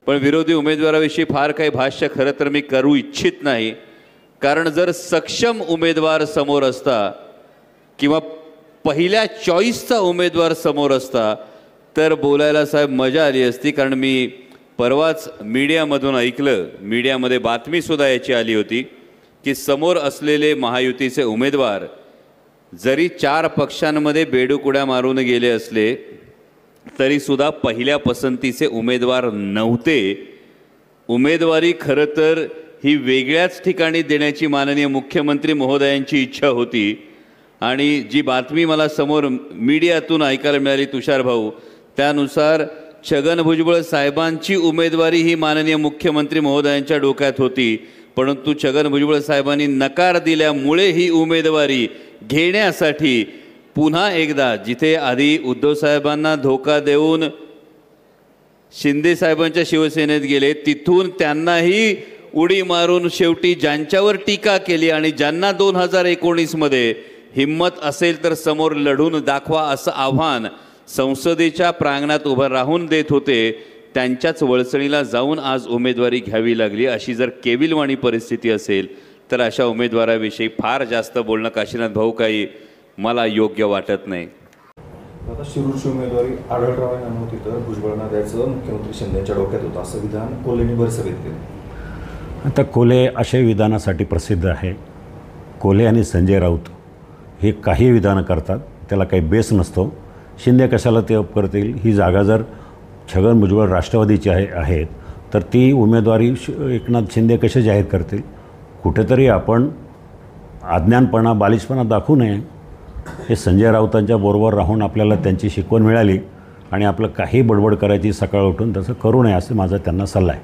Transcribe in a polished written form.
पण विरोधी उमेदवाराविषयी फार काही भाष्य खरं तर मी करू इच्छित नाही, कारण जर सक्षम उमेदवार समोर असता किंवा पहिल्या चॉईसचा उमेदवार समोर असता तर बोलायला साहेब मजा आली असती. कारण मी परवाच मीडियामधून ऐकलं, मीडियामध्ये बातमीसुद्धा याची आली होती की समोर असलेले महायुतीचे उमेदवार जरी 4 पक्षांमध्ये बेडूकुड्या मारून गेले असले तरीसुद्धा पहिल्या पसंतीचे उमेदवार नव्हते. उमेदवारी खरं तर ही वेगळ्याच ठिकाणी देण्याची माननीय मुख्यमंत्री महोदयांची इच्छा होती. आणि जी बातमी मला समोर मीडियातून ऐकायला मिळाली तुषार भाऊ, त्यानुसार छगन भुजबळ साहेबांची उमेदवारी ही माननीय मुख्यमंत्री महोदयांच्या डोक्यात होती, परंतु छगन भुजबळ साहेबांनी नकार दिल्यामुळे ही उमेदवारी घेण्यासाठी पुन्हा एकदा जिथे आधी उद्धव साहेबांना धोका देऊन शिंदे साहेबांच्या शिवसेनेत गेले, तिथून त्यांनाही उडी मारून शेवटी ज्यांच्यावर टीका केली आणि ज्यांना 2019 मध्ये हिम्मत असेल तर समोर लढून दाखवा असं आव्हान संसदेच्या प्रांगणात उभं राहून देत होते, त्यांच्याच वळसणीला जाऊन आज उमेदवारी घ्यावी लागली. अशी जर केविलवाणी परिस्थिती असेल तर अशा उमेदवाराविषयी फार जास्त बोलणं काशीनाथ भाऊ काही मला योग्य वाटत नाही. आता शिरूरची उमेदवारी आढळराव यांना नव्हती तर भुजबळांना द्यायचं मुख्यमंत्री शिंदेच्या डोक्यात होतं असं विधान कोल्हेंनी भरसभेत केलं. आता कोल्हे अशा विधानासाठी प्रसिद्ध आहे. कोल्हे आणि संजय राऊत हे काही विधानं करतात, त्याला काही बेस नसतो. शिंदे कशाला ते अप करतील? ही जागा जर छगन भुजबळ राष्ट्रवादीची आहेत तर ती उमेदवारी एकनाथ शिंदे कसे जाहीर करतील? कुठेतरी आपण अज्ञानपणा बालिशपणा दाखवू नये. हे संजय राऊतांच्या बरोबर राहून आपल्याला त्यांची शिकवण मिळाली आणि आपलं काही बडबड करायची सकाळ उठून तसं करू नये असं माझा त्यांना सल्ला आहे.